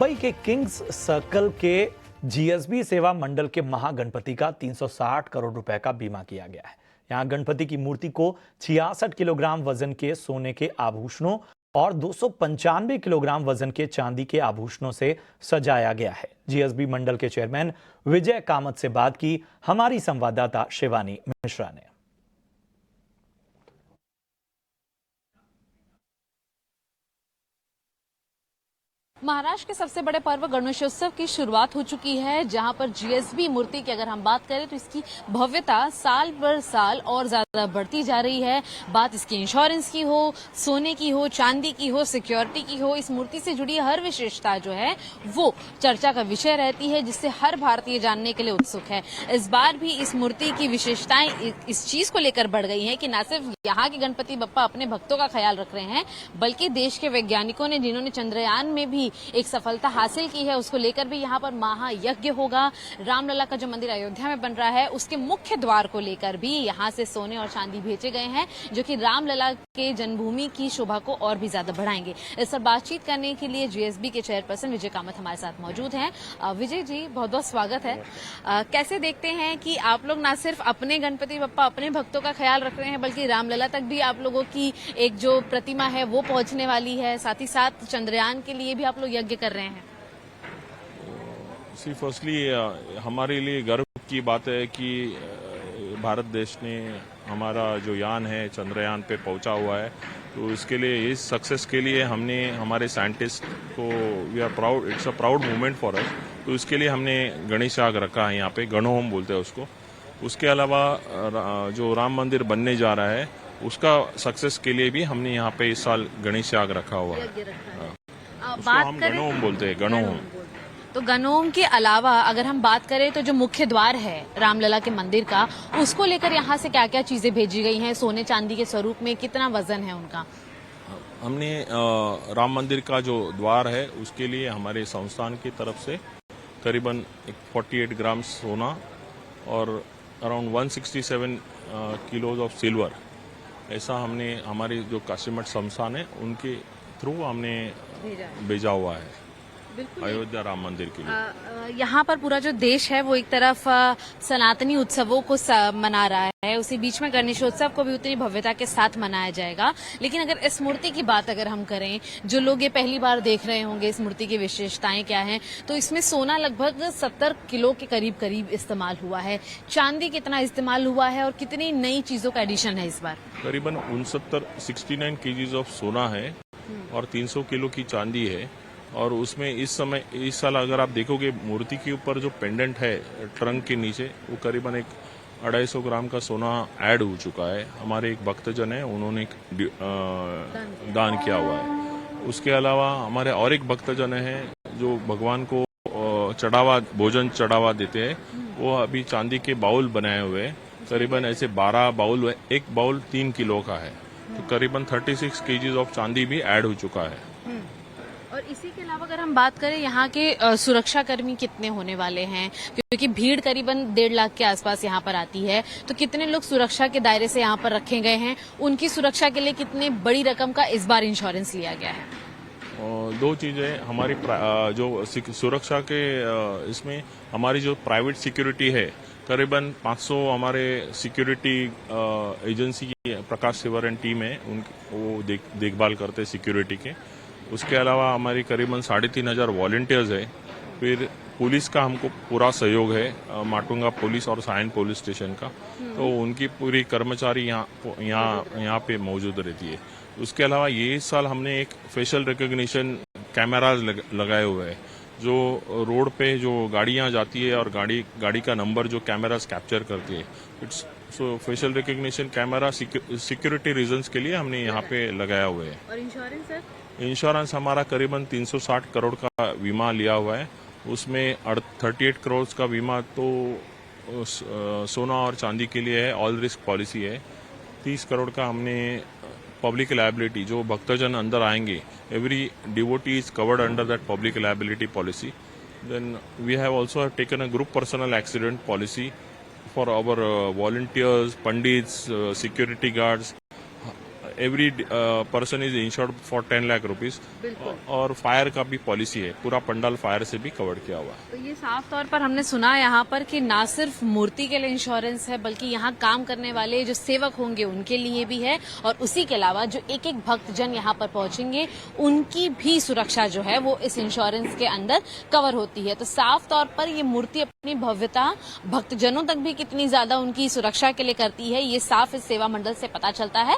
मुंबई के Kings circle के GSB सेवा मंडल के महागणपति का 360 करोड़ रुपए का बीमा किया गया है। यहां गणपति की मूर्ति को 66 किलोग्राम वजन के सोने के आभूषणों और 295 किलोग्राम वजन के चांदी के आभूषणों से सजाया गया है। जीएसबी मंडल के चेयरमैन विजय कामत से बात की हमारी संवाददाता शिवानी मिश्रा ने। महाराष्ट्र के सबसे बड़े पर्व गणेशोत्सव की शुरुआत हो चुकी है, जहां पर जीएसबी मूर्ति की अगर हम बात करें तो इसकी भव्यता साल पर साल और ज्यादा बढ़ती जा रही है। बात इसकी इंश्योरेंस की हो, सोने की हो, चांदी की हो, सिक्योरिटी की हो, इस मूर्ति से जुड़ी हर विशेषता जो है वो चर्चा का विषय रहती है, जिससे हर भारतीय जानने के लिए उत्सुक है। इस बार भी इस मूर्ति की विशेषताएं इस चीज को लेकर बढ़ गई है कि न सिर्फ यहाँ के गणपति बप्पा अपने भक्तों का ख्याल रख रहे हैं, बल्कि देश के वैज्ञानिकों ने जिन्होंने चंद्रयान में भी एक सफलता हासिल की है, उसको लेकर भी यहाँ पर महायज्ञ होगा। रामलला का जो मंदिर अयोध्या में बन रहा है, उसके मुख्य द्वार को लेकर भी यहाँ से सोने और चांदी भेजे गए हैं, जो कि रामलला के जन्मभूमि की शोभा को और भी ज्यादा बढ़ाएंगे। इस पर बातचीत करने के लिए जीएसबी के चेयरपर्सन विजय कामत हमारे साथ मौजूद हैं। विजय जी, बहुत बहुत स्वागत है। कैसे देखते हैं कि आप लोग न सिर्फ अपने गणपति बप्पा अपने भक्तों का ख्याल रख रहे हैं, बल्कि रामलला तक भी आप लोगों की एक जो प्रतिमा है वो पहुंचने वाली है, साथ ही साथ चंद्रयान के लिए भी आप लोग यज्ञ कर रहे हैं। फर्स्टली हमारे लिए गर्व की बात है कि भारत देश ने हमारा जो यान है चंद्रयान पे पहुंचा हुआ है, तो इसके लिए इस सक्सेस के लिए हमने हमारे साइंटिस्ट को we are proud, it's a proud moment for us. तो इसके लिए हमने गणेश याग रखा है यहाँ पे, गणहोम बोलते हैं उसको। उसके अलावा जो राम मंदिर बनने जा रहा है उसका सक्सेस के लिए भी हमने यहाँ पे इस साल गणेश याग रखा हुआ है। उसको हम गणहोम बोलते हैं, गणहोम। तो गणहोम के अलावा अगर हम बात करें तो जो मुख्य द्वार है रामलला के मंदिर का, उसको लेकर यहाँ से क्या क्या चीजें भेजी गई हैं, सोने चांदी के स्वरूप में कितना वजन है उनका? हमने राम मंदिर का जो द्वार है उसके लिए हमारे संस्थान की तरफ से करीबन 48 ग्राम सोना और अराउंड 167 किलोज ऑफ सिल्वर, ऐसा हमने हमारी जो काशीमठ संस्थान है उनके थ्रू हमने भेजा हुआ है अयोध्या राम मंदिर के लिए। यहाँ पर पूरा जो देश है वो एक तरफ सनातनी उत्सवों को मना रहा है, उसी बीच में गणेशोत्सव को भी उतनी भव्यता के साथ मनाया जाएगा। लेकिन अगर इस मूर्ति की बात अगर हम करें, जो लोग ये पहली बार देख रहे होंगे इस मूर्ति की विशेषताएं क्या हैं, तो इसमें सोना लगभग 70 किलो के करीब इस्तेमाल हुआ है। चांदी कितना इस्तेमाल हुआ है और कितनी नई चीजों का एडिशन है इस बार? करीबन 69 केजीज ऑफ सोना है और 300 किलो की चांदी है। और उसमें इस साल अगर आप देखोगे मूर्ति के ऊपर जो पेंडेंट है ट्रंक के नीचे, वो करीबन एक 250 ग्राम का सोना ऐड हो चुका है। हमारे एक भक्तजन है, उन्होंने दान किया हुआ है। उसके अलावा हमारे और एक भक्तजन है जो भगवान को भोजन चढ़ावा देते हैं, वो अभी चांदी के बाउल बनाए हुए हैं। करीबन ऐसे 12 बाउल है, एक बाउल 3 किलो का है, तो करीबन 36 केजीज ऑफ चांदी भी ऐड हो चुका है। और इसी के अलावा अगर हम बात करें यहाँ के सुरक्षा कर्मी कितने होने वाले हैं, क्योंकि भीड़ करीबन 1.5 लाख के आसपास यहाँ पर आती है, तो कितने लोग सुरक्षा के दायरे से यहाँ पर रखे गए हैं, उनकी सुरक्षा के लिए कितने बड़ी रकम का इस बार इंश्योरेंस लिया गया है? दो चीजें हमारी जो सुरक्षा के इसमें हमारी जो प्राइवेट सिक्योरिटी है, करीबन 500 हमारे सिक्योरिटी एजेंसी की प्रकाश सेवरन टीम है, वो देखभाल करते हैं सिक्योरिटी के। उसके अलावा हमारी करीबन 3500 वॉलंटियर्स है। फिर पुलिस का हमको पूरा सहयोग है, माटुंगा पुलिस और सायन पुलिस स्टेशन का, तो उनकी पूरी कर्मचारी यहाँ पे मौजूद रहती है। उसके अलावा ये इस साल हमने एक फेशियल रिकॉग्निशन कैमराज लगाए हुए हैं, जो रोड पे जो गाड़ियां जाती है और गाड़ी का नंबर जो कैमराज कैप्चर करती है, it's so facial recognition camera security reasons के लिए हमने यहाँ पे लगाया हुआ है। और इंश्योरेंस सर? इंश्योरेंस हमारा करीबन 360 करोड़ का बीमा लिया हुआ है। उसमें 38 करोड़ का बीमा तो सोना और चांदी के लिए है, ऑल रिस्क पॉलिसी है। 30 करोड़ का हमने पब्लिक लायबिलिटी, जो भक्तजन अंदर आएंगे, every devotee is covered under that public liability policy. Then we have also taken a group personal accident policy for our volunteers, pandits, security guards, every person is insured for 10 lakh rupees और fire का भी policy है, पूरा pandal fire से भी cover किया हुआ है। तो ये साफ तौर पर हमने सुना यहाँ पर कि ना सिर्फ मूर्ति के लिए इंश्योरेंस है बल्कि यहाँ काम करने वाले जो सेवक होंगे उनके लिए भी है, और उसी के अलावा जो एक एक भक्तजन यहाँ पर पहुंचेंगे उनकी भी सुरक्षा जो है वो इस इंश्योरेंस के अंदर कवर होती है। तो साफ तौर पर ये मूर्ति अपनी भव्यता भक्तजनों तक भी कितनी ज्यादा उनकी सुरक्षा के लिए करती है, ये साफ इस सेवा मंडल से पता चलता है।